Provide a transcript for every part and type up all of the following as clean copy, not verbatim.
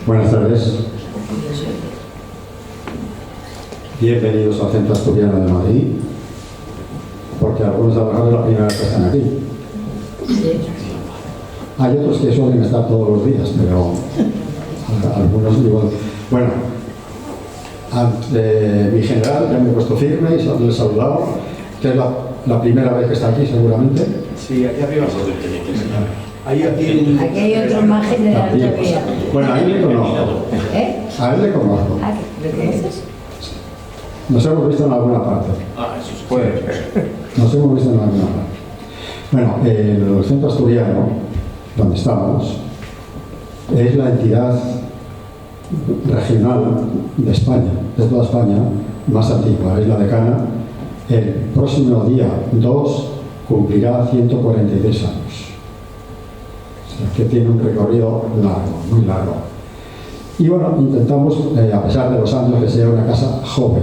Buenas tardes. Bienvenidos al Centro Asturiano de Madrid, porque algunos a lo mejor es la primera vez que están aquí. Hay otros que suelen estar todos los días, pero algunos digo, bueno, ante mi general, ya me he puesto firme y les he saludado, que es la primera vez que está aquí seguramente. Sí, aquí arriba. Aquí hay otro más general todavía. Bueno, a él le conozco. A él le conozco. ¿Lo conoces? Nos hemos visto en alguna parte. Eso se puede. Nos hemos visto en alguna parte. Bueno, el Centro Asturiano, donde estamos, es la entidad regional de España, de toda España, más antigua. Es la decana. El próximo día 2 cumplirá 143 años. O sea, que tiene un recorrido largo, muy largo. Y bueno, intentamos, a pesar de los años, que sea una casa joven.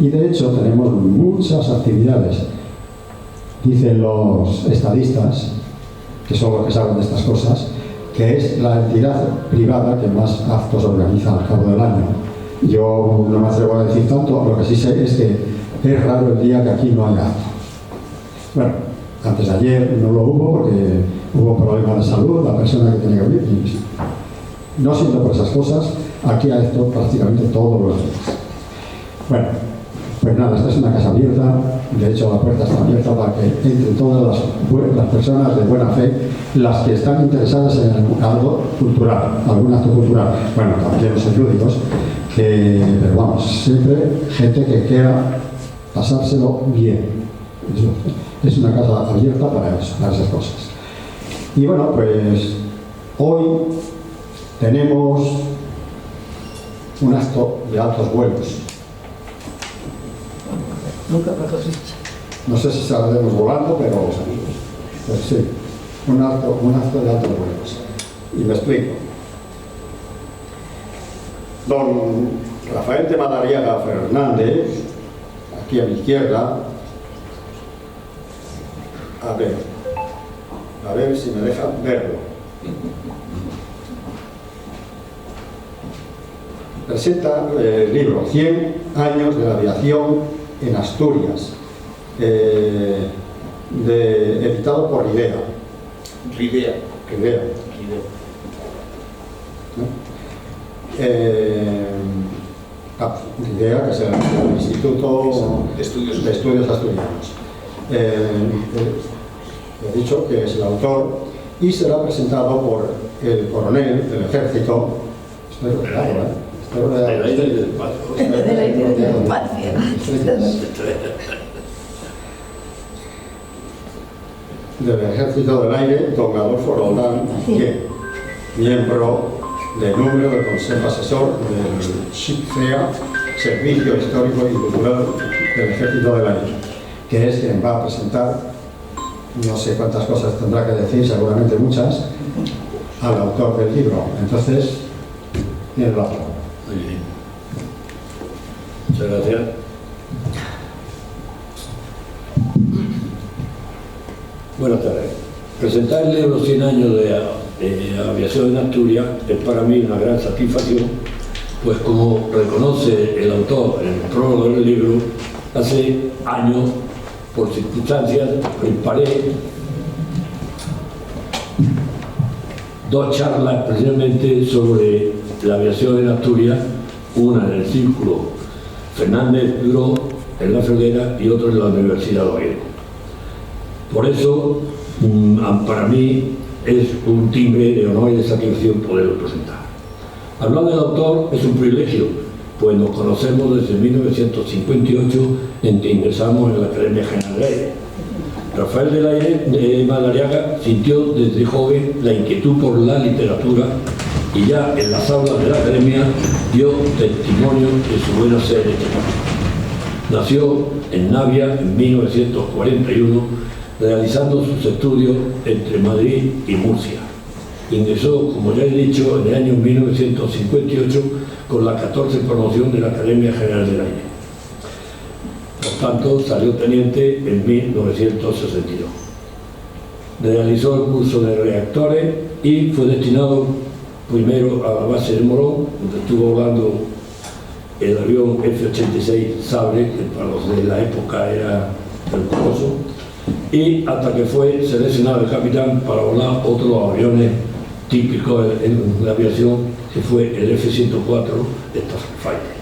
Y de hecho tenemos muchas actividades. Dicen los estadistas, que son los que saben de estas cosas, que es la entidad privada que más actos organiza al cabo del año. Yo no me atrevo a decir tanto, lo que sí sé es que es raro el día que aquí no haya acto. Bueno, antes de ayer no lo hubo porque hubo problemas de salud, la persona que tenía que venir. No siendo por esas cosas, aquí hay esto prácticamente todos los días. Bueno, pues nada, esta es una casa abierta, de hecho la puerta está abierta para que entren todas las personas de buena fe, las que están interesadas en algo cultural, algún acto cultural. Bueno, también los eruditos, pero vamos, siempre gente que quiera pasárselo bien. Es una casa abierta para eso, para esas cosas. Y bueno, pues hoy tenemos un acto de altos vuelos. Nunca mejor dicho. No sé si saldremos volando, pero pues sí, un acto de altos vuelos. Y me explico. Don Rafael de Madariaga Fernández, aquí a mi izquierda, a ver si me deja verlo. Presenta el libro 100 años de la aviación en Asturias, editado por Ridea. Ridea. Ridea, que es el Instituto de Estudios Asturianos. He dicho que es el autor y será presentado por el coronel del ejército. Estoy rodeado, Del aire y del espacio. Del Ejército del Aire, don Adolfo Roldán, miembro del número del Consejo Asesor del SICCEA, Servicio Histórico y Cultural del Ejército del Aire, que es quien va a presentar, no sé cuántas cosas tendrá que decir, seguramente muchas, al autor del libro. Entonces, tiene la palabra. Muy bien. Muchas gracias. Buenas tardes. Presentar el libro 100 años de aviación en Asturias es para mí una gran satisfacción, pues como reconoce el autor en el prólogo del libro, hace años, por circunstancias, preparé 2 charlas precisamente sobre la aviación en Asturias, una en el Círculo Fernández Duró, en La Felguera, y otra en la Universidad de Oviedo. Por eso, para mí, es un timbre de honor y de satisfacción poderlo presentar. Hablar del autor es un privilegio, pues nos conocemos desde 1958, en que ingresamos en la Academia General del Aire. Rafael de Madariaga sintió desde joven la inquietud por la literatura y ya en las aulas de la Academia dio testimonio de su buen hacer literario. Nació en Navia en 1941, realizando sus estudios entre Madrid y Murcia. Ingresó, como ya he dicho, en el año 1958 con la 14 promoción de la Academia General del Aire. Por tanto, salió teniente en 1962. Realizó el curso de reactores y fue destinado primero a la base de Morón, donde estuvo volando el avión F-86 Sable, que para los de la época era peligroso, y hasta que fue seleccionado el capitán para volar otros aviones típicos en la aviación, que fue el F-104 Starfighter.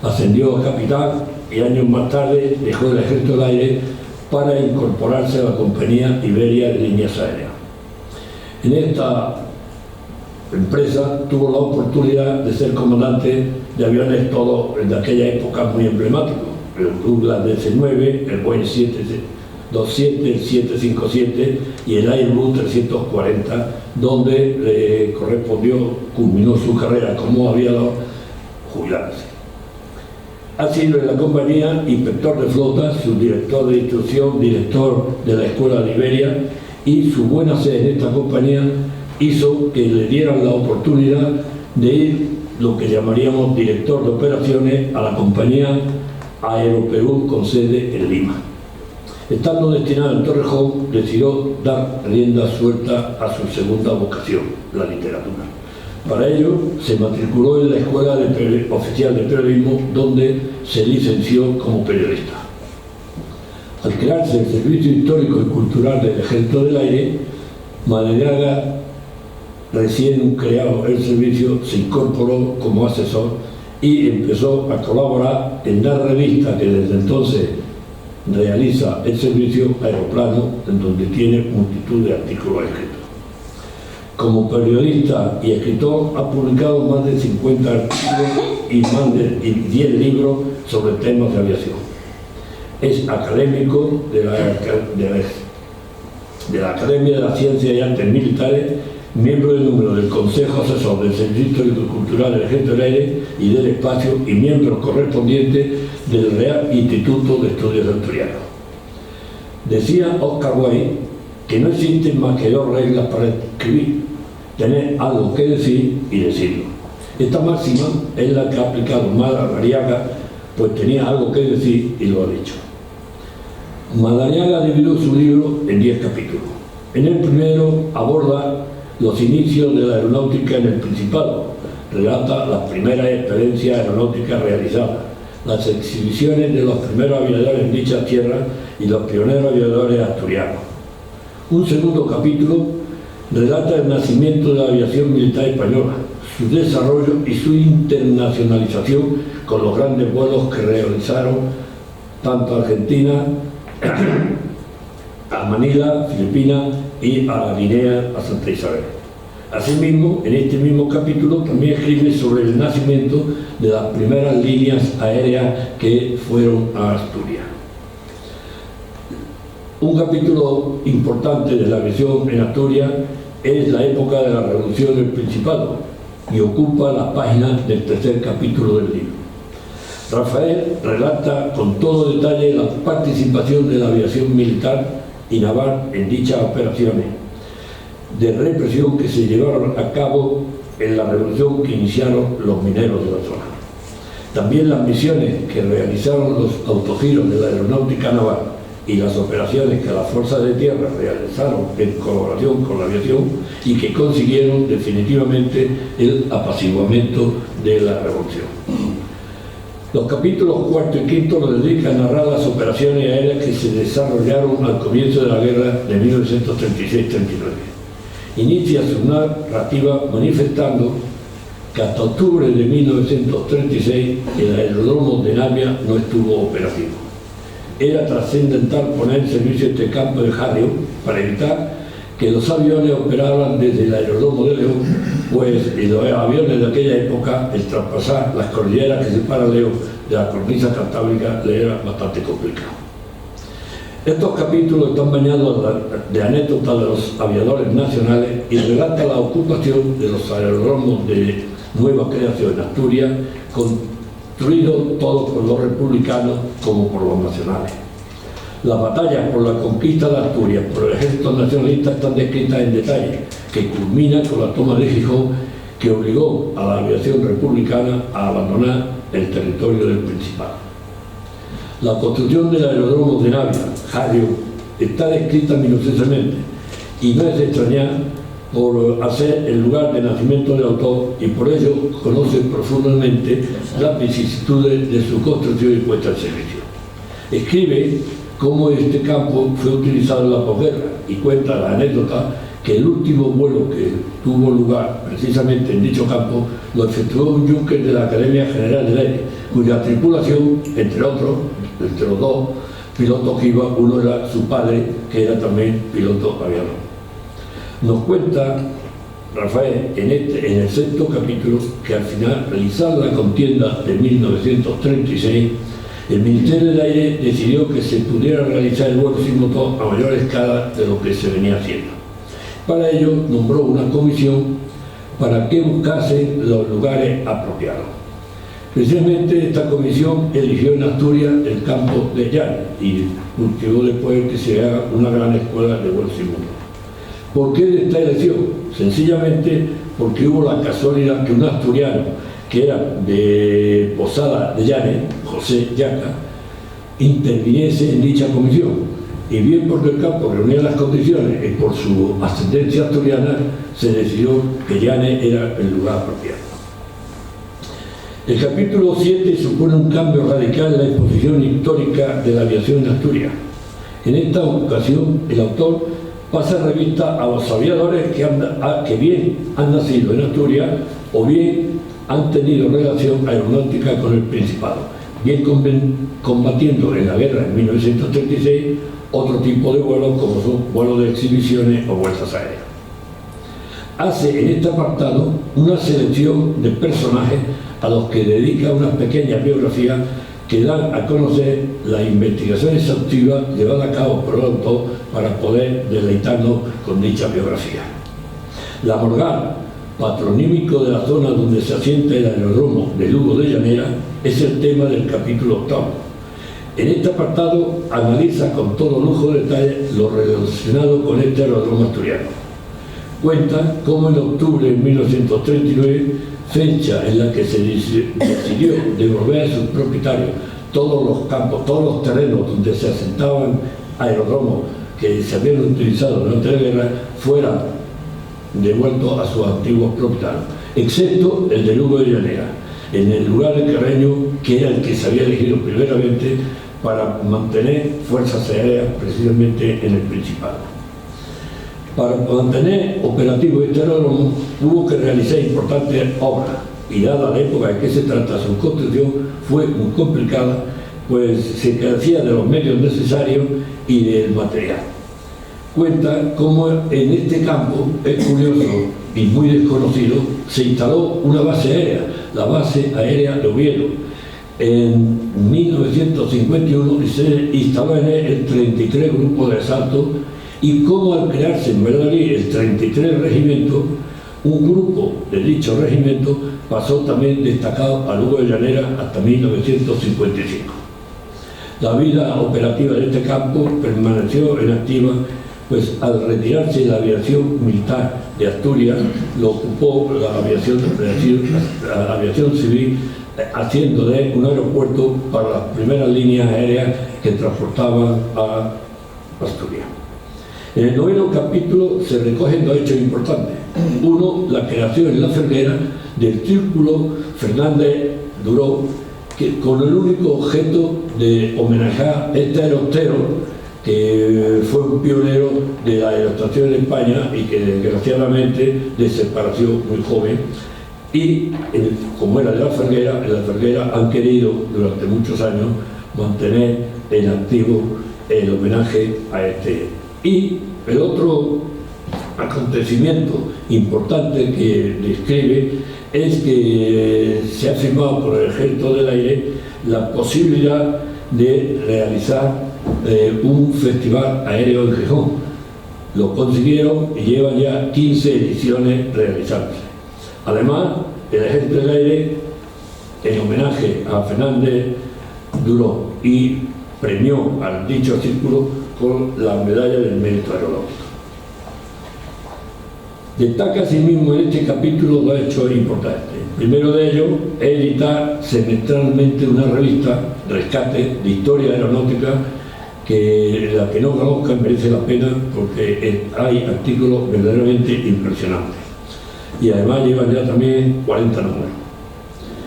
Ascendió a capitán y años más tarde dejó el Ejército del Aire para incorporarse a la compañía Iberia de Líneas Aéreas. En esta empresa tuvo la oportunidad de ser comandante de aviones todos de aquella época muy emblemáticos: el Douglas DC-9, el Boeing 727, el 757 y el Airbus 340, donde le correspondió, culminó su carrera como aviador, jubilarse. Ha sido en la compañía inspector de flota, subdirector de instrucción, director de la Escuela de Iberia, y su buena sede en esta compañía hizo que le dieran la oportunidad de ir, lo que llamaríamos director de operaciones, a la compañía Aeroperú con sede en Lima. Estando destinado en Torrejón, decidió dar rienda suelta a su segunda vocación, la literatura. Para ello, se matriculó en la Escuela Oficial de Periodismo, donde se licenció como periodista. Al crearse el Servicio Histórico y Cultural del Ejército del Aire, Madariaga, recién creado el servicio, se incorporó como asesor y empezó a colaborar en la revista que desde entonces realiza el servicio, Aeroplano, en donde tiene multitud de artículos escritos. Como periodista y escritor ha publicado más de 50 artículos y más de 10 libros sobre temas de aviación. Es académico de la Academia de las Ciencias y Artes Militares, miembro del número del Consejo Asesor del Servicio Histórico y Cultural del Ejército del Aire y del Espacio, y miembro correspondiente del Real Instituto de Estudios Asturianos. Decía Oscar Wilde que no existen más que dos reglas para escribir: tener algo que decir y decirlo. Esta máxima es la que ha aplicado Madariaga, pues tenía algo que decir y lo ha dicho. Madariaga dividió su libro en 10 capítulos. En el primero aborda los inicios de la aeronáutica en el Principado, relata las primeras experiencias aeronáuticas realizadas, las exhibiciones de los primeros aviadores en dichas tierras y los pioneros aviadores asturianos. Un segundo capítulo relata el nacimiento de la aviación militar española, su desarrollo y su internacionalización con los grandes vuelos que realizaron tanto a Argentina, a Manila, Filipinas y a la Guinea, a Santa Isabel. Asimismo, en este mismo capítulo también escribe sobre el nacimiento de las primeras líneas aéreas que fueron a Asturias. Un capítulo importante de la aviación en Asturias es la época de la Revolución del Principado y ocupa las páginas del tercer capítulo del libro. Rafael relata con todo detalle la participación de la aviación militar y naval en dichas operaciones de represión que se llevaron a cabo en la revolución que iniciaron los mineros de la zona. También las misiones que realizaron los autogiros de la aeronáutica naval y las operaciones que las fuerzas de tierra realizaron en colaboración con la aviación y que consiguieron definitivamente el apaciguamiento de la revolución. Los capítulos cuarto y quinto lo dedican a narrar las operaciones aéreas que se desarrollaron al comienzo de la guerra de 1936-39. Inicia su narrativa manifestando que hasta octubre de 1936 el aeródromo de Navia no estuvo operativo. Era trascendental poner en servicio este campo de Jarrio para evitar que los aviones operaran desde el aeródromo de León, pues en los aviones de aquella época el traspasar las cordilleras que separan León de la cornisa cantábrica le era bastante complicado. Estos capítulos están bañados de anécdotas de los aviadores nacionales y relatan la ocupación de los aeródromos de nueva creación en Asturias, construidos todos por los republicanos como por los nacionales. Las batallas por la conquista de Asturias por el ejército nacionalista están descritas en detalle, que culmina con la toma de Gijón, que obligó a la aviación republicana a abandonar el territorio del Principado. La construcción del aeródromo de Navia, Jarrio, está descrita minuciosamente y no es de extrañar por hacer el lugar de nacimiento del autor y por ello conoce profundamente las vicisitudes de su construcción y puesta en servicio. Escribe cómo este campo fue utilizado en la posguerra y cuenta la anécdota que el último vuelo que tuvo lugar precisamente en dicho campo lo efectuó un Junker de la Academia General del Aire, cuya tripulación, entre otros, entre los dos pilotos que iba, uno era su padre, que era también piloto aviador. Nos cuenta Rafael en el sexto capítulo que al finalizar la contienda de 1936, el Ministerio del Aire decidió que se pudiera realizar el vuelo sin motor a mayor escala de lo que se venía haciendo. Para ello nombró una comisión para que buscase los lugares apropiados. Precisamente esta comisión eligió en Asturias el campo de Llanes y cultivó después que se haga una gran escuela de vuelo sin motor. ¿Por qué esta elección? Sencillamente porque hubo la casualidad que un asturiano que era de Posada de Llanes, José Yaca, interviniese en dicha comisión. Y bien porque el campo reunía las condiciones y por su ascendencia asturiana se decidió que Llanes era el lugar apropiado. El capítulo 7 supone un cambio radical en la exposición histórica de la aviación en Asturias. En esta ocasión, el autor pasa revista a los aviadores que bien han nacido en Asturias o bien han tenido relación aeronáutica con el Principado, bien combatiendo en la guerra en 1936 otro tipo de vuelos como son vuelos de exhibiciones o vueltas aéreas. Hace en este apartado una selección de personajes a los que dedica unas pequeñas biografías que dan a conocer la investigación exhaustiva llevada a cabo por el autor para poder deleitarnos con dicha biografía. La Morgal, patronímico de la zona donde se asienta el aeródromo de Lugo de Llanera, es el tema del capítulo 8. En este apartado analiza con todo lujo de detalle lo relacionado con este aeródromo asturiano. Cuenta cómo en octubre de 1939, fecha en la que se decidió devolver a sus propietarios todos los campos, todos los terrenos donde se asentaban aeródromos que se habían utilizado durante la guerra, fueran devueltos a sus antiguos propietarios, excepto el de Lugo de Llanera, en el lugar de Carreño, que era el que se había elegido primeramente para mantener fuerzas aéreas precisamente en el Principado. Para mantener operativo este aeródromo hubo que realizar importantes obras y dada la época en que se trata su construcción fue muy complicada, pues se carecía de los medios necesarios y del material. Cuenta cómo en este campo, es curioso y muy desconocido, se instaló una base aérea, la base aérea de Oviedo, en 1951 y se instaló en él el 33 Grupo de Asalto. Y cómo al crearse en Valladolid el 33 Regimiento, un grupo de dicho regimiento pasó también destacado a Lugo de Llanera hasta 1955. La vida operativa de este campo permaneció en activa, pues al retirarse la aviación militar de Asturias, lo ocupó la aviación civil, haciendo de él un aeropuerto para las primeras líneas aéreas que transportaban a Asturias. En el noveno capítulo se recogen dos hechos importantes. Uno, la creación en La Felguera del Círculo Fernández Duró, que con el único objeto de homenajear a este aerostero, que fue un pionero de la aerostación en España y que desgraciadamente desapareció muy joven. Y como era de La Felguera, en La Felguera han querido durante muchos años mantener en activo el homenaje a este. Y el otro acontecimiento importante que describe es que se ha firmado por el Ejército del Aire la posibilidad de realizar un festival aéreo en Gijón. Lo consiguieron y llevan ya 15 ediciones realizándose. Además, el Ejército del Aire, en homenaje a Fernández Duró y premió al dicho círculo con la medalla del mérito aeronáutico. Destaca asimismo en este capítulo dos hechos importantes. El primero de ellos es editar semestralmente una revista, Rescate, de historia aeronáutica, que la que no conozca merece la pena porque hay artículos verdaderamente impresionantes. Y además llevan ya también 40 números.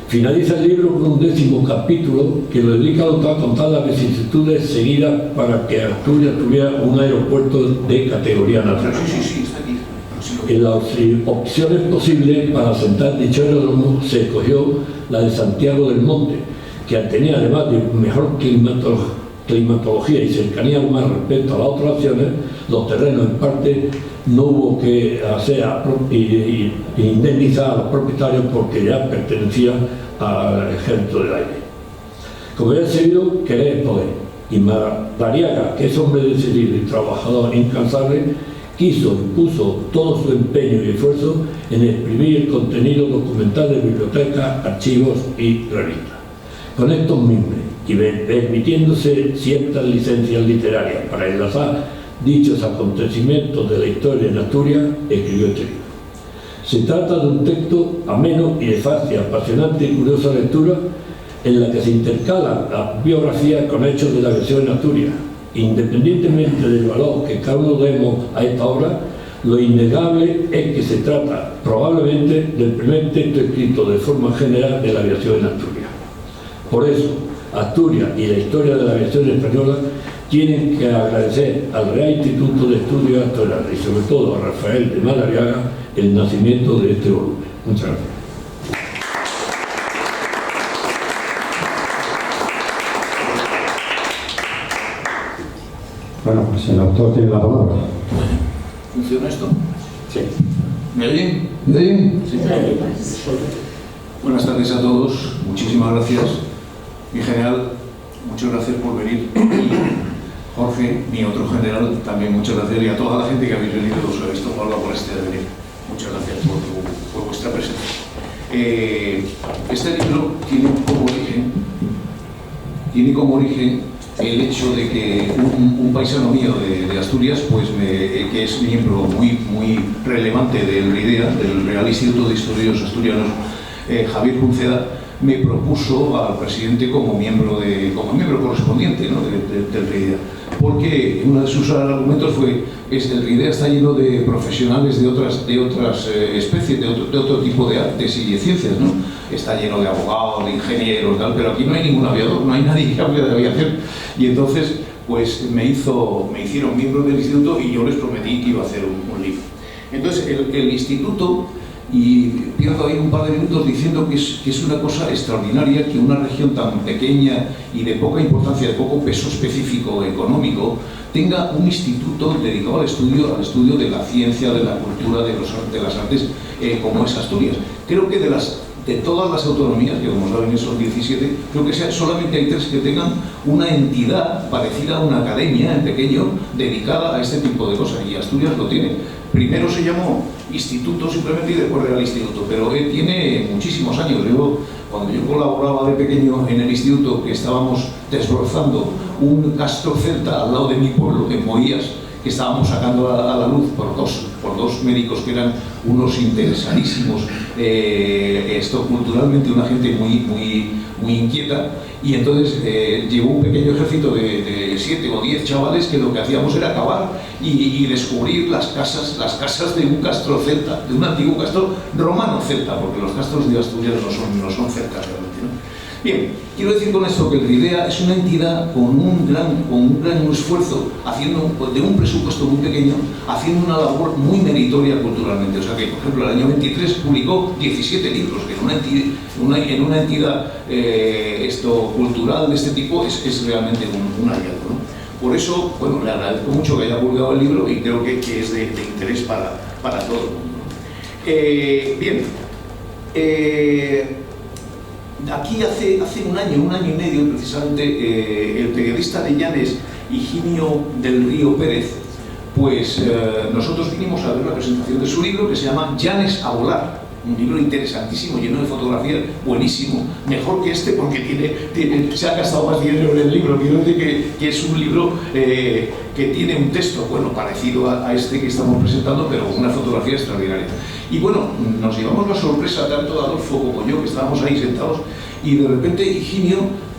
Finaliza el libro con un 10º capítulo que lo dedica a contar las vicisitudes seguidas para que Asturias tuviera un aeropuerto de categoría nacional. Sí, está aquí. En las opciones posibles para asentar dicho aeródromo se escogió la de Santiago del Monte, que tenía además de mejor climatología y cercanía al mar respecto a las otras opciones. Los terrenos en parte no hubo que hacer y indemnizar a los propietarios porque ya pertenecían al Ejército del Aire. Como ya he sabido, querer es poder, y Madariaga, que es hombre decidido y trabajador incansable, puso todo su empeño y esfuerzo en exprimir el contenido documental de bibliotecas, archivos y revistas. Con estos mimbres y permitiéndose ciertas licencias literarias para enlazar dichos acontecimientos de la historia en Asturias, escribió este libro. Se trata de un texto ameno y de fácil, apasionante y curiosa lectura en la que se intercalan las biografías con hechos de la aviación en Asturias. Independientemente del valor que cada uno demos a esta obra, lo innegable es que se trata probablemente del primer texto escrito de forma general de la aviación en Asturias. Por eso, Asturias y la historia de la aviación española tienen que agradecer al Real Instituto de Estudios Actuariales y sobre todo a Rafael de Madariaga el nacimiento de este volumen. Muchas gracias. Bueno, pues el autor tiene la palabra. ¿Funciona esto? Sí. ¿Me oyen? ¿Me oyen? Sí. Buenas tardes a todos, muchísimas gracias. Mi general, muchas gracias por venir. Y Jorge, mi otro general, también muchas gracias. Y a toda la gente que habéis venido, os habéis tomado la molestia de venir. Muchas gracias por vuestra presencia. Este libro tiene como origen el hecho de que un paisano mío de Asturias, pues que es miembro muy relevante del RIDEA, del Real Instituto de Estudios Asturianos, Javier Punceda, me propuso al presidente como miembro correspondiente, ¿no?, del RIDEA, porque uno de sus argumentos fue que el RIDEA está lleno de profesionales de otras especies, de otro tipo de artes y de ciencias, ¿no? Está lleno de abogados, de ingenieros, tal, pero aquí no hay ningún aviador, no hay nadie que hable de aviación. Y entonces, pues me hicieron miembro del instituto y yo les prometí que iba a hacer un libro. Entonces, el instituto, y pierdo ahí un par de minutos diciendo que es una cosa extraordinaria que una región tan pequeña y de poca importancia, de poco peso específico económico, tenga un instituto dedicado al estudio de la ciencia, de la cultura, de las artes, como es Asturias. Creo que de todas las autonomías, que como saben son 17, creo que solamente hay 3 que tengan una entidad parecida a una academia en pequeño dedicada a este tipo de cosas, y Asturias lo tiene. Primero se llamó Instituto simplemente y después Real Instituto, pero tiene muchísimos años. Cuando yo colaboraba de pequeño en el instituto, que estábamos desbrozando un castro celta al lado de mi pueblo, en Moías, que estábamos sacando a la luz por dos médicos que eran unos interesadísimos, culturalmente una gente muy inquieta, y entonces llegó un pequeño ejército de 7 o 10 chavales que lo que hacíamos era cavar y descubrir las casas de un castro celta, de un antiguo castro romano celta, porque los castros de Asturias no son celtas realmente, ¿no? Bien, quiero decir con esto que el RIDEA es una entidad con un gran esfuerzo, haciendo de un presupuesto muy pequeño, haciendo una labor muy meritoria culturalmente. O sea que, por ejemplo, el año 23 publicó 17 libros, que en una entidad cultural de este tipo es realmente un hallazgo, ¿no? Por eso, bueno, le agradezco mucho que haya publicado el libro y creo que es de interés para todo el mundo, ¿no? Bien. Aquí hace un año y medio, precisamente, el periodista de Llanes, Higinio del Río Pérez, pues nosotros vinimos a ver la presentación de su libro, que se llama Llanes a volar. Un libro interesantísimo, lleno de fotografías, buenísimo, mejor que este porque se ha gastado más dinero en el libro. Quiero decir que es un libro que tiene un texto, bueno, parecido a este que estamos presentando, pero con una fotografía extraordinaria. Y bueno, nos llevamos la sorpresa tanto de Adolfo como yo, que estábamos ahí sentados, y de repente Higinio,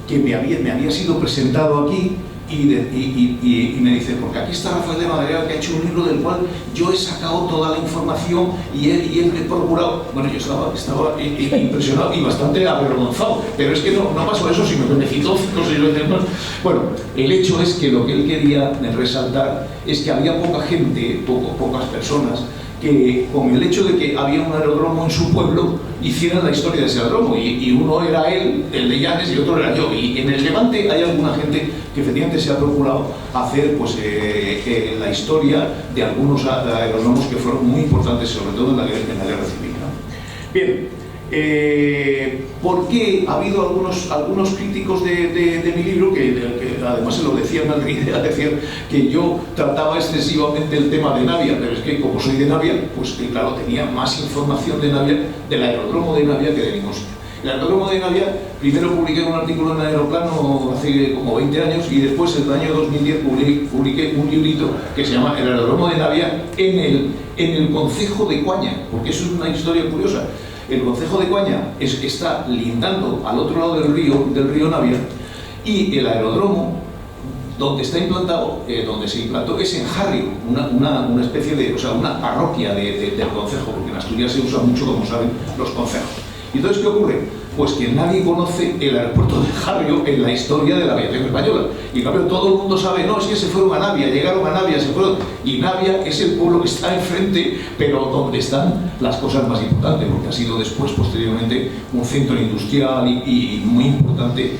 que me había sido presentado aquí, y me dice, porque aquí está Rafael de Madariaga, que ha hecho un libro del cual yo he sacado toda la información y él he procurado. Bueno, yo estaba impresionado y bastante avergonzado, pero es que no pasó eso, sino que me citó 5 o 6 veces más. Bueno, el hecho es que lo que él quería resaltar es que había poca gente, pocas personas, que con el hecho de que había un aeródromo en su pueblo hicieran la historia de ese aeródromo, y uno era él, el de Llanes, y otro era yo, y en el Levante hay alguna gente que efectivamente se ha procurado hacer pues, la historia de algunos aeródromos que fueron muy importantes, sobre todo en la guerra civil, ¿no? Bien. ¿Por qué ha habido algunos críticos de mi libro que además se lo decían al idea, decían que yo trataba excesivamente el tema de Navia, pero es que como soy de Navia, pues claro, tenía más información de Navia, del aeródromo de Navia, que de ningún sitio. El aeródromo de Navia, primero publiqué un artículo en Aeroplano hace como 20 años, y después en el año 2010 publiqué un librito que se llama El aeródromo de Navia en el concejo de Coaña, porque eso es una historia curiosa. El concejo de Coaña está lindando al otro lado del río Navia, y el aeródromo donde está implantado, donde se implantó, es en Jarrio, una especie de, o sea, una parroquia del concejo, porque en Asturias se usa mucho, como saben, los concejos. ¿Y entonces qué ocurre? Pues que nadie conoce el aeropuerto de Jarrio en la historia de la aviación española. Y en cambio todo el mundo sabe, no, es que se fueron a Navia, llegaron a Navia, se fueron. Y Navia es el pueblo que está enfrente, pero donde están las cosas más importantes, porque ha sido después, posteriormente, un centro industrial y muy importante,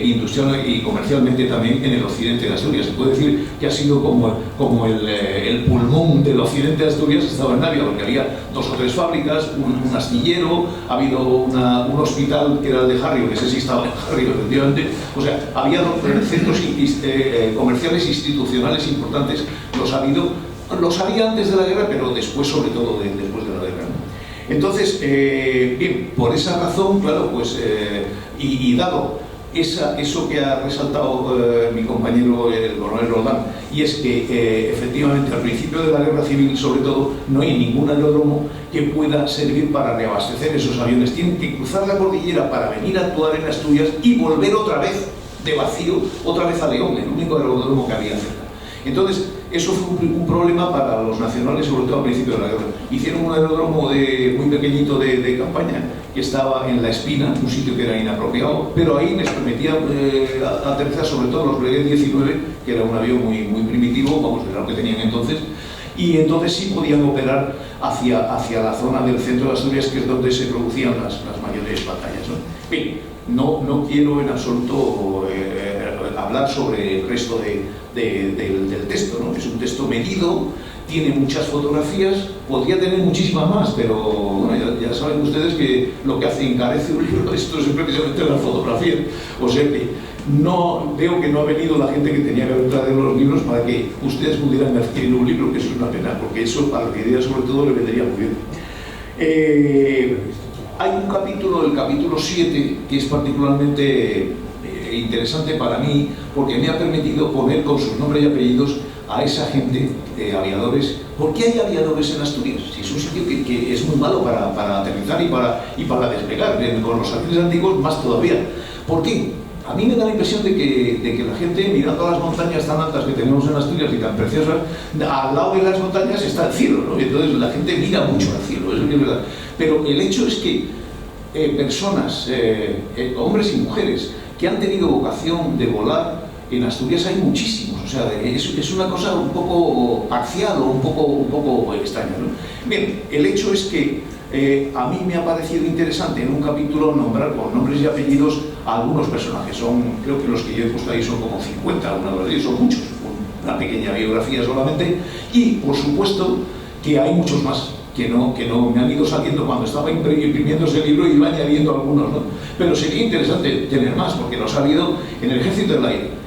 industrial y comercialmente también en el occidente de Asturias. Se puede decir que ha sido como el pulmón del occidente de Asturias, estaba en Navia, porque había 2 o 3 fábricas, un astillero, ha habido un hospital que era el de Jarrio, que ese sí estaba en Jarrio, efectivamente. O sea, había centros comerciales institucionales importantes. Los había antes de la guerra, pero después, sobre todo, después de la guerra, ¿no? Entonces, bien, por esa razón, claro, pues, y dado eso que ha resaltado mi compañero, el coronel Roldán, y es que efectivamente al principio de la guerra civil, sobre todo, no hay ningún aeródromo que pueda servir para reabastecer esos aviones. Tienen que cruzar la cordillera para venir a actuar en Asturias y volver otra vez de vacío, otra vez a León, el único aeródromo que había cerca. Entonces, eso fue un problema para los nacionales, sobre todo al principio de la guerra. Hicieron un aeródromo muy pequeñito de campaña, que estaba en La Espina, un sitio que era inapropiado, pero ahí les permitía aterrizar sobre todo los Breguet 19, que era un avión muy primitivo, vamos, era lo que tenían entonces, y entonces sí podían operar hacia la zona del centro de Asturias, que es donde se producían las mayores batallas, ¿no? Bien, no quiero en absoluto hablar sobre el resto del texto, ¿no? Es un texto medido, tiene muchas fotografías, podría tener muchísimas más, pero bueno, ya saben ustedes que lo que encarece un libro esto es precisamente las fotografías. O sea que veo que no ha venido la gente que tenía que haber traído los libros para que ustedes pudieran adquirir un libro, que eso es una pena, porque eso para la idea sobre todo le vendría muy bien. Hay un capítulo, el capítulo 7, que es particularmente interesante para mí, porque me ha permitido poner con sus nombres y apellidos a esa gente de aviadores. ¿Por qué hay aviadores en Asturias? Si es un sitio que es muy malo para aterrizar y para despegar, con los aviones antiguos más todavía. ¿Por qué? A mí me da la impresión de que la gente, mirando a las montañas tan altas que tenemos en Asturias y tan preciosas, al lado de las montañas está el cielo, ¿no? Y entonces la gente mira mucho al cielo, eso es verdad. Pero el hecho es que personas, hombres y mujeres, que han tenido vocación de volar, en Asturias hay muchísimos. O sea, es una cosa un poco parcial o un poco extraña, ¿no? Bien, el hecho es que a mí me ha parecido interesante en un capítulo nombrar por nombres y apellidos a algunos personajes. Creo que los que yo he puesto ahí son como 50, una de ellos son muchos, una pequeña biografía solamente, y por supuesto que hay muchos más que no me han ido saliendo cuando estaba imprimiendo ese libro, y iba añadiendo algunos, ¿no? Pero sería interesante tener más, porque los ha habido en el Ejército del Aire.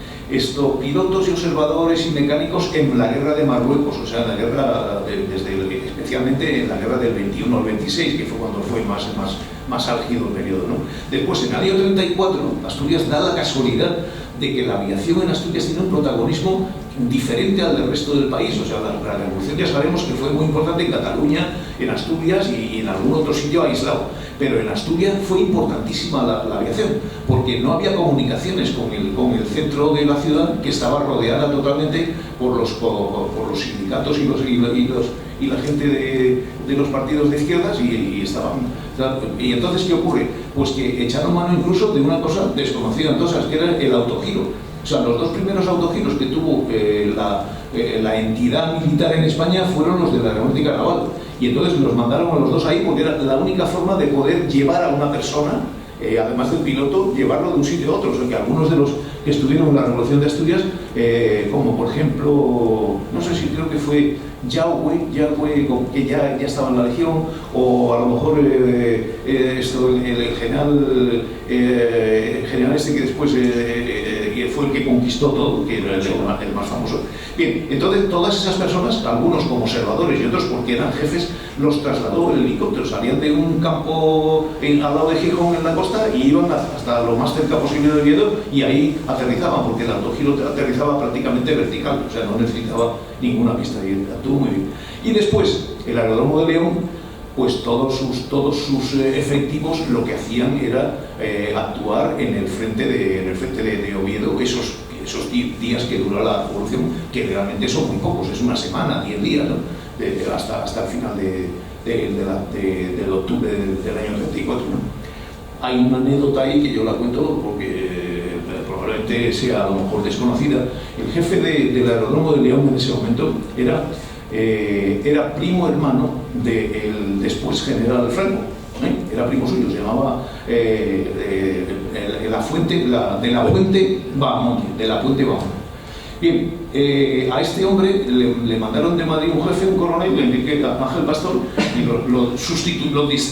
Pilotos y observadores y mecánicos en la guerra de Marruecos, o sea, en la guerra, especialmente en la guerra del 21 al 26, que fue cuando fue más álgido el periodo, ¿no? Después, en el año 34, Asturias da la casualidad de que la aviación en Asturias tiene un protagonismo diferente al del resto del país. O sea, la revolución ya sabemos que fue muy importante en Cataluña, en Asturias y en algún otro sitio aislado, pero en Asturias fue importantísima la aviación, porque no había comunicaciones con el centro de la ciudad, que estaba rodeada totalmente por los sindicatos y la gente de los partidos de izquierdas y entonces, ¿qué ocurre? Pues que echaron mano incluso de una cosa desconocida entonces, que era el autogiro. O sea, los dos primeros autogiros que tuvo la entidad militar en España fueron los de la aeronáutica naval. Y entonces los mandaron a los dos ahí porque era la única forma de poder llevar a una persona, además del piloto, llevarlo de un sitio a otro. O sea, que algunos de los que estuvieron en la Revolución de Asturias, como por ejemplo, no sé si creo que fue Yahweh, que ya estaba en la Legión, o a lo mejor el general este que después fue el que conquistó todo, que era el más famoso. Bien, entonces todas esas personas, algunos como observadores y otros porque eran jefes, los trasladó el helicóptero, salían de un campo al lado de Gijón en la costa y iban hasta lo más cerca posible de Oviedo y ahí aterrizaban, porque el autogiro aterrizaba prácticamente vertical, o sea, no necesitaba ninguna pista y actuó muy bien. Y después, el aeródromo de León, pues todos sus efectivos lo que hacían era actuar en el frente de Oviedo, esos días que dura la revolución, que realmente son muy pocos, es una semana, 10 días, ¿no? hasta el final del octubre del año 34. ¿no? Hay una anécdota ahí que yo la cuento porque probablemente sea a lo mejor desconocida. El jefe del aeródromo de León en ese momento era primo hermano del después general Franco. Era primo suyo, se llamaba de la Puente Bahamonde. Bien, a este hombre le mandaron de Madrid un jefe, un coronel, Enrique Ángel Pastor, y lo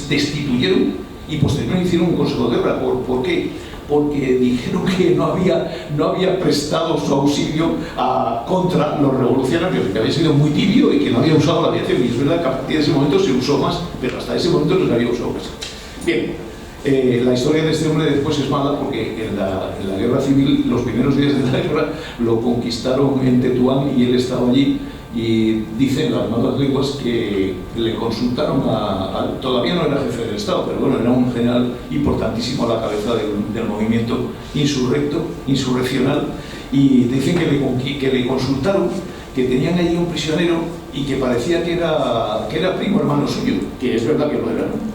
destituyeron y posteriormente hicieron un consejo de guerra. ¿Por qué? Porque dijeron que no había prestado su auxilio contra los revolucionarios, que había sido muy tibio y que no había usado la aviación. Y es verdad que a partir de ese momento se usó más, pero hasta ese momento no se había usado más. Bien, la historia de este hombre después es mala porque en la guerra civil, los primeros días de la guerra, lo conquistaron en Tetuán y él estaba allí. Y dicen las malas lenguas que le consultaron todavía no era jefe del Estado, pero bueno, era un general importantísimo a la cabeza del movimiento insurreccional, y dicen que le consultaron, que tenían allí un prisionero y que parecía que era primo hermano suyo, que es verdad que lo era, ¿no?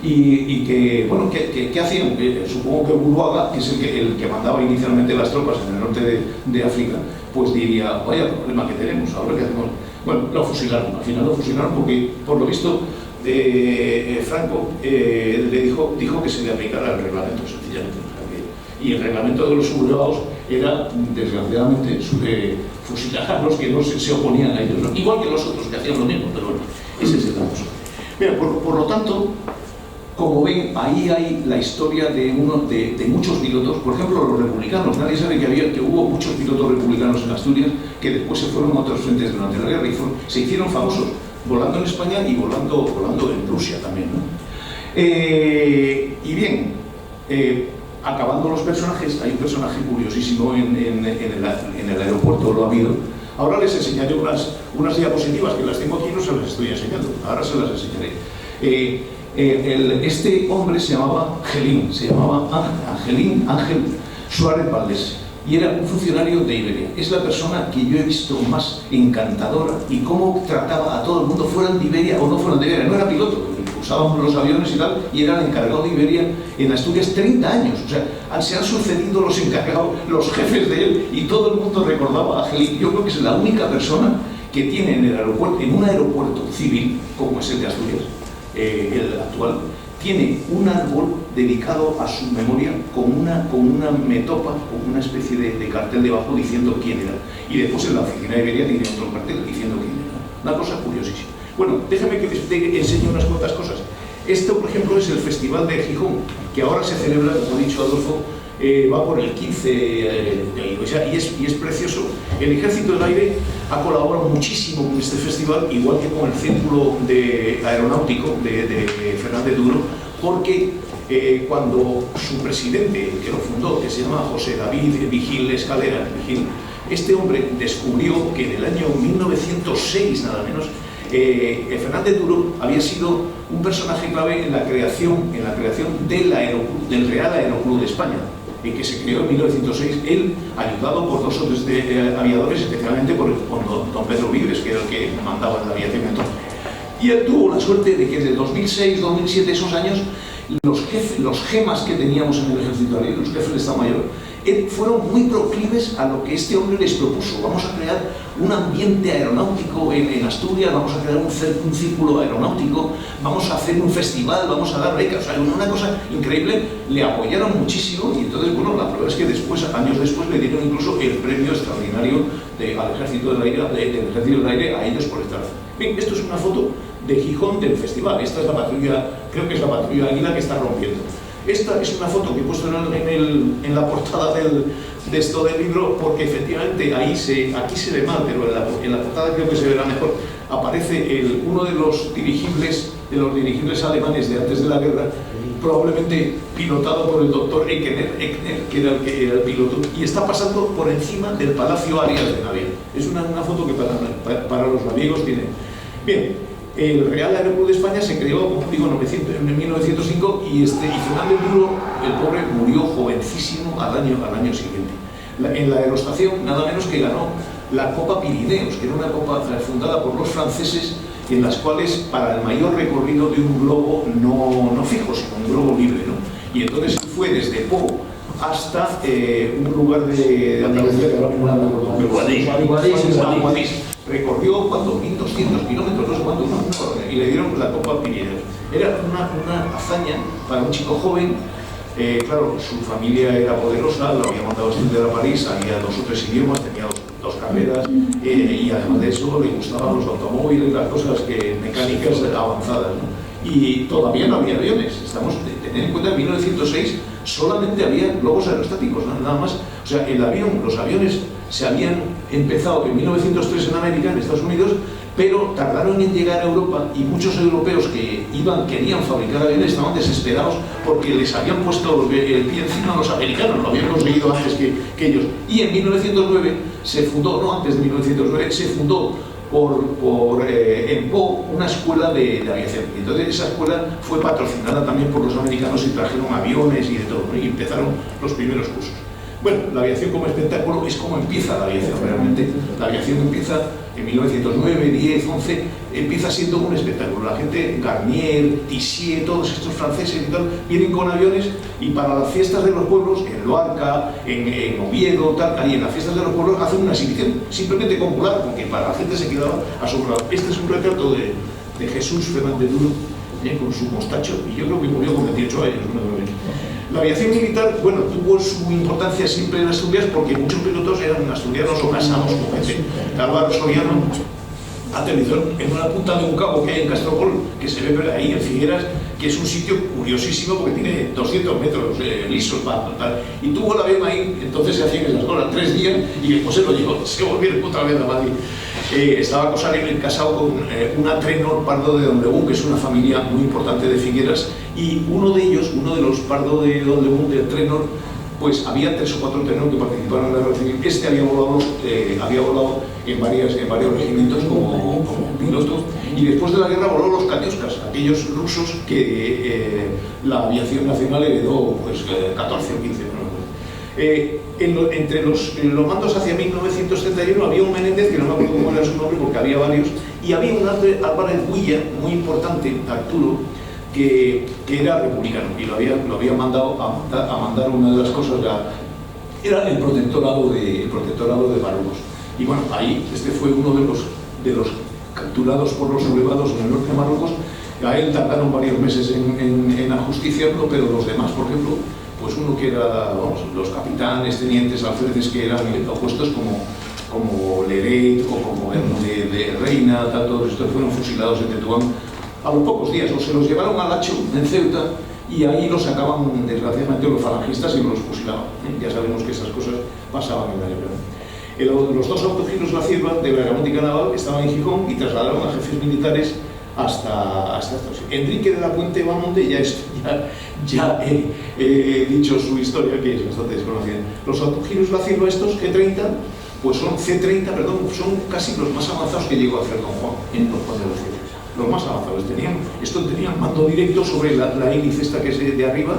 Y que, bueno, ¿qué hacían? Supongo que Buruaga, que es el que mandaba inicialmente las tropas en el norte de África, pues diría, vaya problema que tenemos, ahora qué hacemos. Bueno, lo fusilaron, al final lo fusilaron porque, por lo visto, Franco le dijo que se le aplicara el reglamento, sencillamente. Y el reglamento de los sublevados era, desgraciadamente, fusilar a los que no se oponían a ellos, ¿no? Igual que los otros que hacían lo mismo, pero bueno, ese es el caso. Bien, por lo tanto, como ven, ahí hay la historia de muchos pilotos. Por ejemplo, los republicanos. Nadie sabe que hubo muchos pilotos republicanos en Asturias que después se fueron a otros frentes durante la guerra y se hicieron famosos volando en España y volando en Rusia también, ¿no? Y bien, acabando los personajes, hay un personaje curiosísimo en el aeropuerto, lo ha habido. Ahora les enseñaré unas diapositivas que las tengo aquí y no se las estoy enseñando. Ahora se las enseñaré. Este hombre se llamaba Angelín Ángel Suárez Valdés y era un funcionario de Iberia. Es la persona que yo he visto más encantadora y cómo trataba a todo el mundo, fueran de Iberia o no fueran de Iberia. No era piloto, usábamos los aviones y tal, y era el encargado de Iberia en Asturias 30 años. O sea, se han sucedido los encargados, los jefes de él, y todo el mundo recordaba a Angelín. Yo creo que es la única persona que tiene en un aeropuerto civil, como es el de Asturias, el actual, tiene un árbol dedicado a su memoria con una metopa, con una especie de cartel debajo diciendo quién era. Y después en la oficina de Iberia tiene otro cartel diciendo quién era. Una cosa curiosísima. Bueno, déjame que les enseñe unas cuantas cosas. Esto, por ejemplo, es el Festival de Gijón, que ahora se celebra, como ha dicho Adolfo, va por el 15 de ahí, o sea, y es precioso. El Ejército del Aire ha colaborado muchísimo con este festival, igual que con el Círculo Aeronáutico de Fernández Duro, porque cuando su presidente, el que lo fundó, que se llama José David Vigil Escalera, este hombre descubrió que en el año 1906, nada menos, Fernández Duro había sido un personaje clave en la creación del Real Aeroclub de España, que se creó en 1906, él ayudado por 2 o 3 aviadores, especialmente por don Pedro Vives, que era el que mandaba en la aviación entonces. Y él tuvo la suerte de que desde 2006, 2007, esos años, los gemas que teníamos en el Ejército Aéreo, los jefes de Estado Mayor, fueron muy proclives a lo que este hombre les propuso. Vamos a crear un ambiente aeronáutico en Asturias, vamos a crear un círculo aeronáutico, vamos a hacer un festival, vamos a dar becas, o sea, una cosa increíble. Le apoyaron muchísimo y entonces, bueno, la prueba es que después, años después, le dieron incluso el premio extraordinario al Ejército del Aire a ellos por estar. Bien, esto es una foto de Gijón del festival. Esta es la patrulla, creo que es la patrulla Águila que está rompiendo. Esta es una foto que he puesto en la portada de esto del libro, porque efectivamente aquí se ve mal, pero en la portada creo que se verá mejor. Aparece uno de los dirigibles alemanes de antes de la guerra, probablemente pilotado por el doctor Eckner, que era el piloto, y está pasando por encima del Palacio Arias de Navia. Es una foto que para los naviegos tiene. Bien. El Real Aeroclub de España se creó, como digo, en 1905 y Fernández Duro, el pobre, murió jovencísimo al año siguiente. En la aerostación, nada menos que ganó la Copa Pirineos, que era una copa fundada por los franceses, en las cuales, para el mayor recorrido de un globo no fijo, sino un globo libre, ¿no? Y entonces fue desde Po hasta un lugar de Andalucía, que ahora mismo no me acuerdo, Guadix. Recorrió 1.200 kilómetros, no sé cuánto, y le dieron la Copa Pirineos. Era una hazaña para un chico joven. Claro, su familia era poderosa, lo había mandado a estudiar a París, sabía 2 o 3 idiomas, tenía dos carreras, y además de eso le gustaban los automóviles, las cosas mecánicas avanzadas, ¿no? Y todavía no había aviones. Tened en cuenta que en 1906 solamente había globos aerostáticos, nada más. O sea, los aviones se habían empezado en 1903 en América, en Estados Unidos, pero tardaron en llegar a Europa y muchos europeos que querían fabricar aviones estaban desesperados porque les habían puesto el pie encima a los americanos, lo habían conseguido antes que ellos. Y en 1909 se fundó, no antes de 1909, se fundó en Po una escuela de aviación. Entonces esa escuela fue patrocinada también por los americanos y trajeron aviones y de todo, ¿no? Y empezaron los primeros cursos. Bueno, la aviación como espectáculo es como empieza la aviación realmente. La aviación empieza en 1909, 10, 11, empieza siendo un espectáculo. La gente, Garnier, Tissier, todos estos franceses y tal, vienen con aviones y para las fiestas de los pueblos, en Loarca, en Oviedo, tal, y en las fiestas de los pueblos hacen una exhibición simplemente popular, porque para la gente se quedaba asombrado. Este es un retrato de Jesús Fernández Duro, con su mostacho, y yo creo que murió con 28 años. La aviación militar, bueno, tuvo su importancia siempre en Asturias porque muchos pilotos eran asturianos o casados con gente. Álvaro Soriano aterrizó en una punta de un cabo que hay en Castrojol, que se ve ahí en Figueras, que es un sitio curiosísimo porque tiene 200 metros lisos para tal. Y tuvo el avión ahí, entonces se hacían esas horas, 3 días, y después se volvieron otra vez a Madrid. Estaba casado con una Trenor Pardo de Don Legún, que es una familia muy importante de Figueras, y uno de los Pardo de Don Legún, del Trenor, pues había 3 o 4 Trenor que participaron en la guerra civil. Este había volado en varios regimientos como piloto, y después de la guerra voló los Katiuskas, aquellos rusos que la aviación nacional heredó 14 o 15. Entre los mandos hacia 1931 había un Menéndez, que no me acuerdo cómo era su nombre porque había varios, y había un Álvarez Huilla muy importante, Arturo, que era republicano y lo había mandado a mandar una de las cosas, era el protectorado de Marruecos. Y bueno, ahí fue uno de los capturados por los sublevados en el norte de Marruecos. A él tardaron varios meses en ajusticiarlo, pero los demás, por ejemplo, pues uno que era, los capitanes, tenientes, alféreces que eran opuestos como Leret o como de Reina, todos estos fueron fusilados en Tetuán a los pocos días, o se los llevaron al Hacho en Ceuta y ahí los sacaban desgraciadamente los falangistas y los fusilaban. Ya sabemos que esas cosas pasaban en la guerra. Los 2 autogiros La Cierva de la Aeronáutica Naval estaban en Gijón y trasladaron a jefes militares hasta Estados Unidos. Enrique de la Puente Bamonte ya he dicho su historia, que es bastante desconocida. Los autogiros La Cierva, estos G30, pues son C-30, perdón, son casi los más avanzados que llegó a hacer Don Juan en los cuadros de C-30. Los más avanzados tenían mando directo sobre la hélice esta que es de arriba,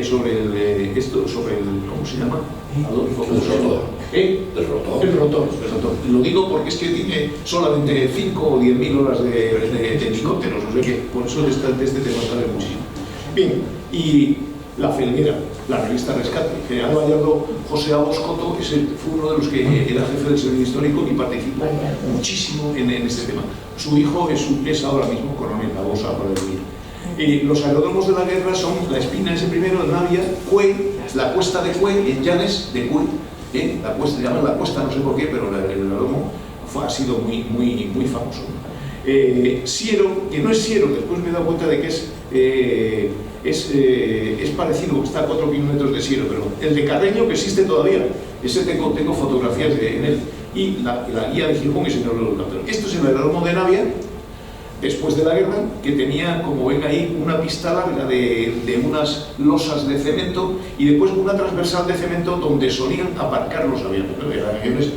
sobre el, ¿cómo se llama? Adolfo, el rotor. Lo digo porque es que tiene solamente 5 o 10.000 horas de helicópteros, o sea que por eso de este tema sabe muchísimo. Bien, y La Felguera, la revista Rescate. General Gallardo José Aboscoto fue uno de los que era jefe del servicio histórico y participó muchísimo en este tema. Su hijo es ahora mismo coronel, la Bosa para el día. Los aeródromos de la guerra son La Espina, ese primero, Navia, Cue, la cuesta de Cue, en Llanes de Cue. La cuesta, llaman la cuesta, no sé por qué, pero el aeródromo ha sido muy famoso. Siero, que no es Siero, después me he dado cuenta de que es parecido, está a 4 kilómetros de Siero, pero el de Carreño, que existe todavía, ese tengo fotografías en él, y la guía de Gijón y señor Lolo. Esto es el aeródromo de Navia, después de la guerra, que tenía, como ven ahí, una pista larga de unas losas de cemento y después una transversal de cemento donde solían aparcar los aviones, ¿no? Eran aviones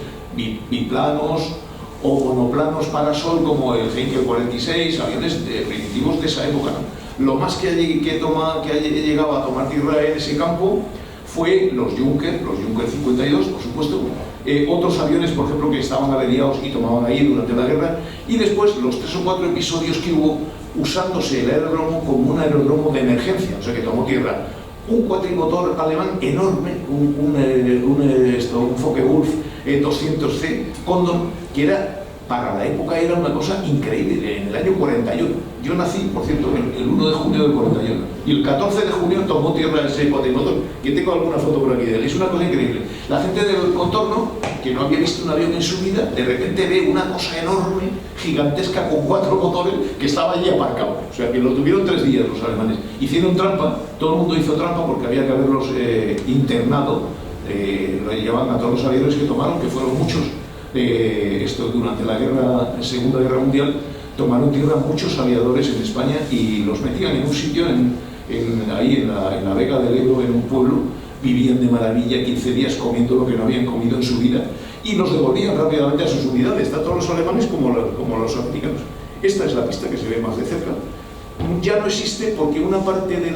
biplanos o monoplanos parasol como el Heinkel 46, aviones primitivos de esa época, ¿no? Lo más que haya llegado a tomar tierra en ese campo fue los Junker 52, por supuesto, otros aviones, por ejemplo, que estaban averiados y tomaban ahí durante la guerra, y después los 3 o 4 episodios que hubo usándose el aeródromo como un aeródromo de emergencia, o sea que tomó tierra un cuatrimotor alemán enorme, un Focke-Wulf 200C Condor, que para la época era una cosa increíble, en el año 41. Yo nací, por cierto, el 1 de junio del 41, y el 14 de junio tomó tierra ese cuatrimotor. Yo tengo alguna foto por aquí de él, es una cosa increíble. La gente del contorno, que no había visto un avión en su vida, de repente ve una cosa enorme, gigantesca, con 4 motores, que estaba allí aparcado. O sea, que lo tuvieron 3 días los alemanes. Hicieron trampa, todo el mundo hizo trampa porque había que haberlos internado. Lo llevaban a todos los aviones que tomaron, que fueron muchos. Durante la Segunda Guerra Mundial, tomaron tierra muchos aviadores en España y los metían en un sitio ahí en la Vega del Ebro, en un pueblo, vivían de maravilla 15 días comiendo lo que no habían comido en su vida y los devolvían rápidamente a sus unidades, tanto los alemanes como los americanos. Esta es la pista que se ve más de cerca. Ya no existe porque una parte de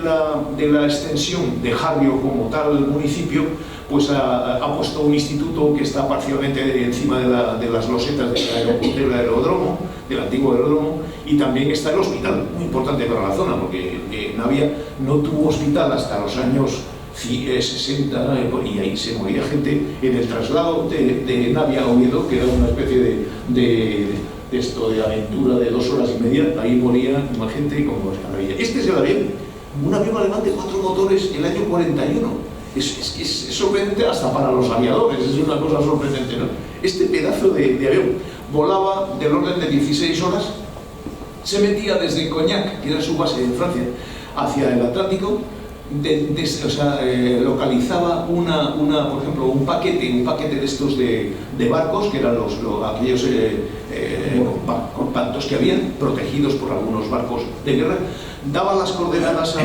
la extensión de Jarrio como tal municipio pues ha puesto un instituto que está parcialmente encima de las losetas del aeródromo, del antiguo aeródromo, y también está el hospital, muy importante para la zona, porque Navia no tuvo hospital hasta los años 60, y ahí se moría gente en el traslado de Navia a Oviedo, que era una especie de aventura de 2 horas y media. Ahí moría más gente como maravilla. Este es el avión, un avión alemán de 4 motores el año 41. Es sorprendente hasta para los aviadores, es una cosa sorprendente, ¿no? Este pedazo de avión volaba del orden de 16 horas, se metía desde Cognac, que era su base en Francia, hacia el Atlántico, localizaba por ejemplo, un paquete de estos de barcos, que eran aquellos compactos que habían, protegidos por algunos barcos de guerra, daban las coordenadas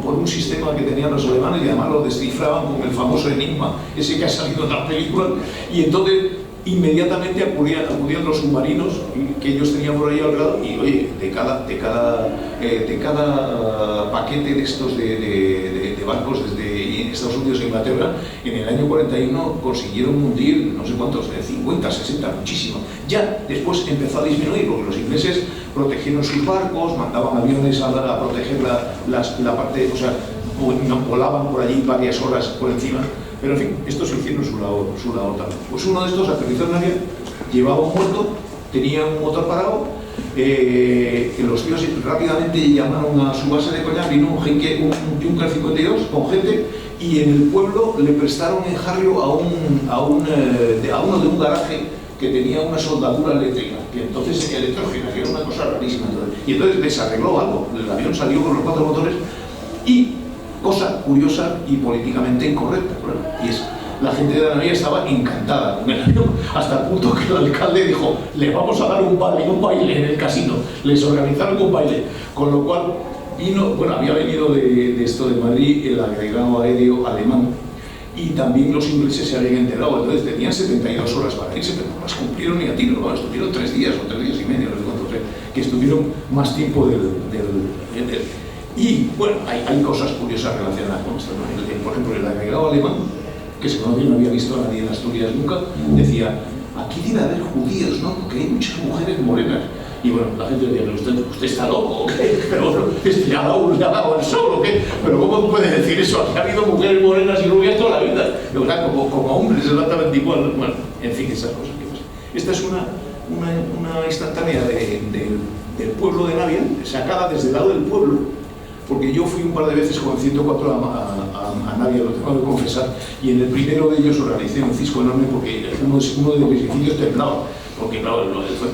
por un sistema que tenían los alemanes y además lo descifraban con el famoso enigma, ese que ha salido en la película, y entonces inmediatamente acudían los submarinos que ellos tenían por ahí al lado y, oye, de cada paquete de estos de barcos desde Estados Unidos a Inglaterra, en el año 41 consiguieron hundir no sé cuántos, 50, 60, muchísimo. Ya después empezó a disminuir porque los ingleses protegieron sus barcos, mandaban aviones a proteger la parte, o sea, volaban por allí varias horas por encima. Pero en fin, estos hicieron su labor también. Pues uno de estos aterrizó en Navia, llevaba un muerto, tenía un motor parado, los tíos rápidamente llamaron a su base de Cognac, vino un Junker 52 con gente, y en el pueblo le prestaron en Jarrio a uno de un garaje que tenía una soldadura eléctrica, que entonces sería electrógena, que era una cosa rarísima. Y entonces desarregló algo, el avión salió con los 4 motores y, cosa curiosa y políticamente incorrecta, claro, y es, la gente de la Navia estaba encantada con el avión, hasta el punto que el alcalde dijo, le vamos a dar un baile en el casino, les organizaron un baile, con lo cual había venido de Madrid el agregado aéreo alemán, y también los ingleses se habían enterado, entonces tenían 72 horas para irse, pero no las cumplieron ni a tiro, ¿no? Estuvieron 3 días o 3 días y medio, no sé cuánto, que estuvieron más tiempo y bueno, hay cosas curiosas relacionadas con esto, ¿no? Por ejemplo, el agregado alemán, que se conocía, no había visto a nadie en Asturias nunca, decía, aquí debe haber judíos, ¿no? Porque hay muchas mujeres morenas. Y bueno, la gente decía, ¿usted está loco o qué? Pero bueno, le ha dado el sol o qué. Pero ¿cómo puede decir eso? Aquí ha habido mujeres morenas y rubias toda la vida. O sea, como hombres exactamente igual. Bueno, en fin, esas cosas que pasan. Esta es una instantánea del pueblo de Navia, sacada desde el lado del pueblo, porque yo fui un par de veces con el 104 a Navia, lo tengo que confesar, y en el primero de ellos organicé un cisco enorme porque uno de los edificios temblaba. Porque claro,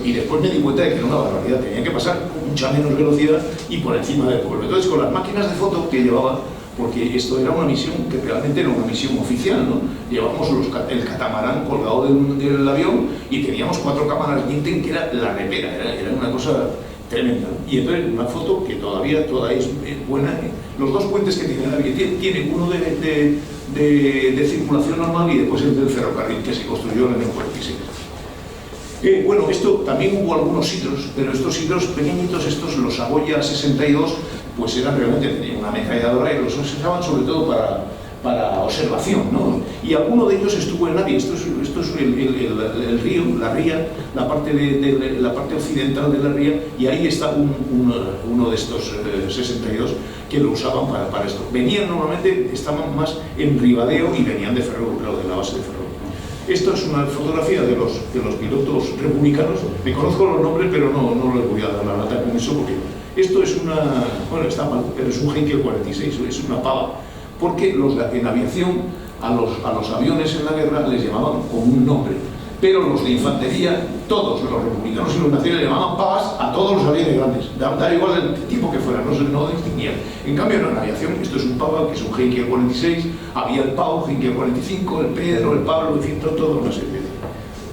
y después me di cuenta de que era una barbaridad, tenía que pasar con mucha menos velocidad y por encima del pueblo. Entonces, con las máquinas de foto que llevaba, porque esto era una misión que realmente era una misión oficial, ¿no? Llevábamos el catamarán colgado del avión y teníamos 4 cámaras Ginten, que era la repera, era una cosa tremenda. Y entonces, una foto que todavía es buena. Los 2 puentes que tiene Navia, tiene uno de circulación normal y después el del ferrocarril, que se construyó en el 46. Bueno, esto también hubo algunos hidros, pero estos hidros pequeñitos, los Agoya 62, pues eran realmente, tenían una ametralladora y los usaban sobre todo para observación, ¿no? Y alguno de ellos estuvo en Navia. Esto es el río, la ría, la parte occidental de la ría, y ahí está uno de estos 62 que lo usaban para esto. Venían normalmente, estaban más en Ribadeo y venían de Ferrol, claro, de la base de Ferrol. Esto es una fotografía de los pilotos republicanos. Me conozco los nombres, pero no les voy a dar la lata con eso, porque esto es bueno, está mal, pero es un Heinkel 46, es una pava. Porque en aviación a los aviones en la guerra les llamaban con un nombre, pero los de infantería, todos los republicanos y los nacionales, le llamaban pavas a todos los aviones grandes, da igual el tipo que fuera, no distinguían. En cambio, en aviación, esto es un pava, que es un Heinkel 46, había el Pau, Heinkel 45, el Pedro, el Pablo, en fin, toda una serie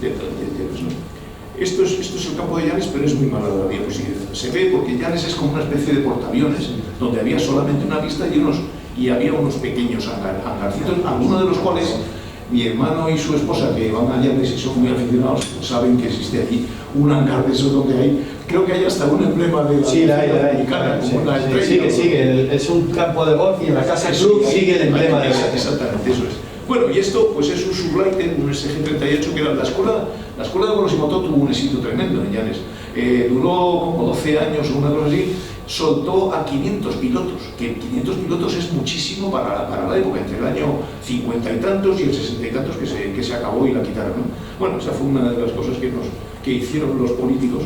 de ¿no? Esto es el campo de Llanes, pero es muy mala la diapositiva. Se ve porque Llanes es como una especie de portaaviones, donde había solamente una pista y había unos pequeños hangarcitos, algunos de los cuales mi hermano y su esposa, que van a Llanes y son muy aficionados, saben que existe allí un hangar de esos donde hay, creo que hay hasta un emblema de la americana, como una estrella. Sigue, es un campo de golf y en la casa club sigue el emblema de la. Exactamente, eso es. Bueno, y esto pues es un Sublighter, un SG-38, que era la escuela de vuelos y motor. Tuvo un éxito tremendo en Llanes. Duró como 12 años o una cosa así. Soltó a 500 pilotos, que 500 pilotos es muchísimo para la época, entre el año 50 y tantos y el 60 y tantos que se acabó y la quitaron, ¿no? Bueno, esa fue una de las cosas que hicieron los políticos,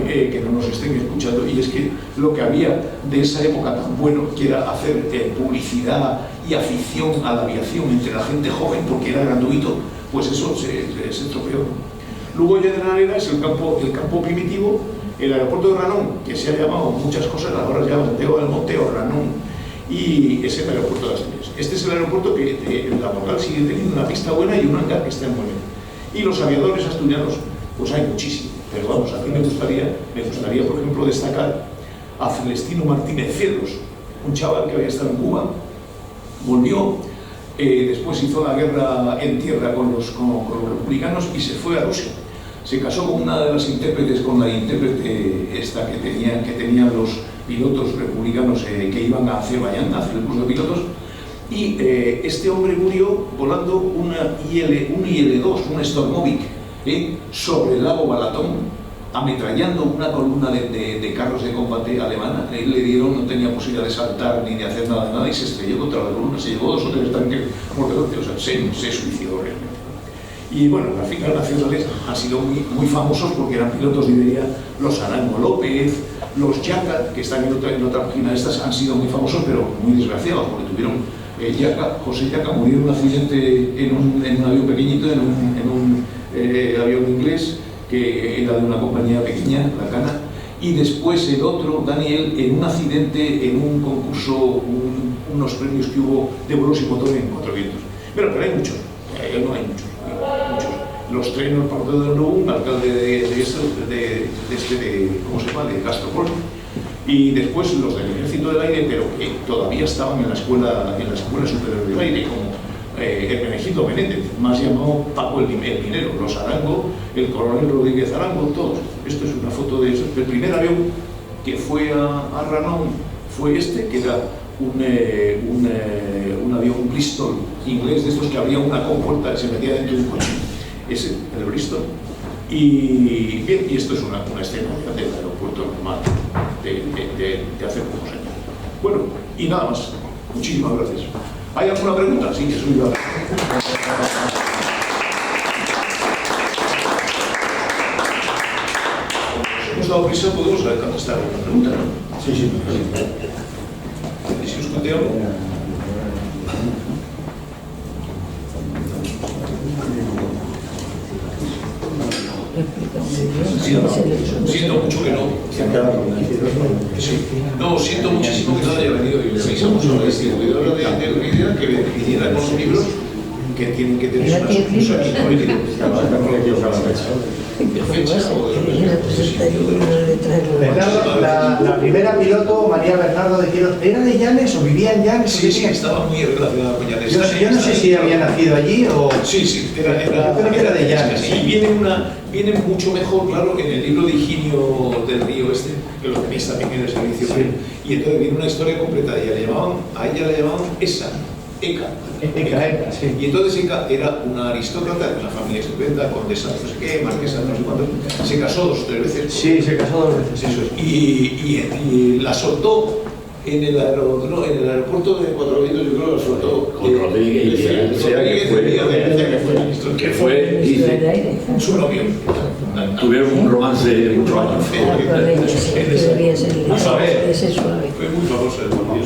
que no nos estén escuchando, y es que lo que había de esa época tan bueno, que era hacer publicidad y afición a la aviación entre la gente joven, porque era gratuito, pues eso se estropeó. Luego ya de la era es el campo primitivo. El aeropuerto de Ranón, que se ha llamado muchas cosas, ahora se llama Santiago del Monte o Ranón, y es el aeropuerto de Asturias. Este es el aeropuerto que la local sigue teniendo una pista buena y un hangar que está muy bien. Y los aviadores asturianos, pues hay muchísimos, pero vamos, a mí me gustaría, por ejemplo, destacar a Celestino Martínez Cedros, un chaval que había estado en Cuba, volvió, después hizo la guerra en tierra con los republicanos y se fue a Rusia. Se casó con una de las intérpretes, con la intérprete esta que tenían los pilotos republicanos que iban a Azerbaiyán a hacer el curso de pilotos, y este hombre murió volando un IL-2, un Stormovic, sobre el lago Balatón, ametrallando una columna de carros de combate alemana. Le dieron, no tenía posibilidad de saltar ni de hacer nada, y se estrelló contra la columna, se llevó 2 o 3 tanques por delante, o sea, se suicidó realmente. Y bueno, las fincas nacionales han sido muy famosos porque eran pilotos de Iberia. Los Arango López, los Yaca, que están en otra página de estas, han sido muy famosos, pero muy desgraciados, porque tuvieron José Yaca murió en un accidente en un avión pequeñito, en un avión inglés, que era de una compañía pequeña, la Cana, y después el otro, Daniel, en un accidente, en un concurso, unos premios que hubo de vuelos y motor en 4 vientos. Pero hay muchos, no hay muchos. Los trenos, parte de un alcalde ¿cómo se llama?, de Castropol, y después los del Ejército del Aire, pero que todavía estaban en la escuela superior del aire, como Hermenegildo Menéndez, más llamado Paco el Minero, los Arango, el coronel Rodríguez Arango, todos. Esto es una foto de eso. El primer avión que fue a Ranón fue este, que era un avión Bristol inglés, de estos que abría una compuerta y se metía dentro de un coche. Ese, el Bristol. Y bien, y esto es una escena del aeropuerto normal de hace pocos años. Bueno, y nada más. Muchísimas gracias. ¿Hay alguna pregunta? Sí, eso iba a... Hemos dado prisa, podemos contestar alguna pregunta, ¿no? Sí, sí. ¿Y si os planteo? Siento mucho que no. Sí. No, siento muchísimo que no haya venido y le avisamos a la distribuidora de Lidia que viniera con los libros que tienen que tener una excusa y no venir. La primera piloto, María Bernardo de Quiroz, ¿era de Llanes o vivía en Llanes? Sí, sí, estaba muy relacionada con Llanes. Yo no sé si había nacido allí o... Sí, era de Llanes. Y viene mucho mejor, claro, en el libro de Higinio del Río este, que lo tenéis también en el servicio. Sí. Y entonces viene una historia completa. A ella le llamaban Esa. Eka, sí. Y entonces Eka era una aristócrata de una familia estupenda, condesa de no sé qué, marquesa de no sé cuánto. Se casó 2 o 3 veces. Sí, se casó 2 veces. Eso es. Y la soltó en el aeropuerto de Cuatro Vientos, yo creo que la soltó. Con Rodríguez que fue su novio. Tuvieron un romance de muchos años. Fue muy famoso el novio.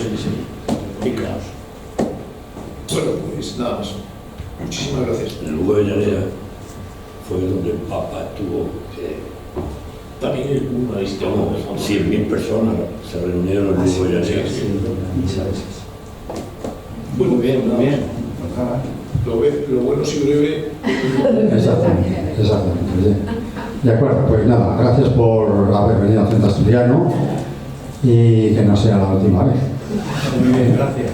Bueno, pues nada más. Muchísimas gracias. El Hugo de Llanera fue donde el Papa estuvo. También es una historia. 100.000 personas se reunieron en el Hugo de Llanera. Muy bien. Lo bueno si breve. Exactamente. De acuerdo, pues nada, gracias por haber venido al Centro Asturiano y que no sea la última vez. Muy bien, gracias.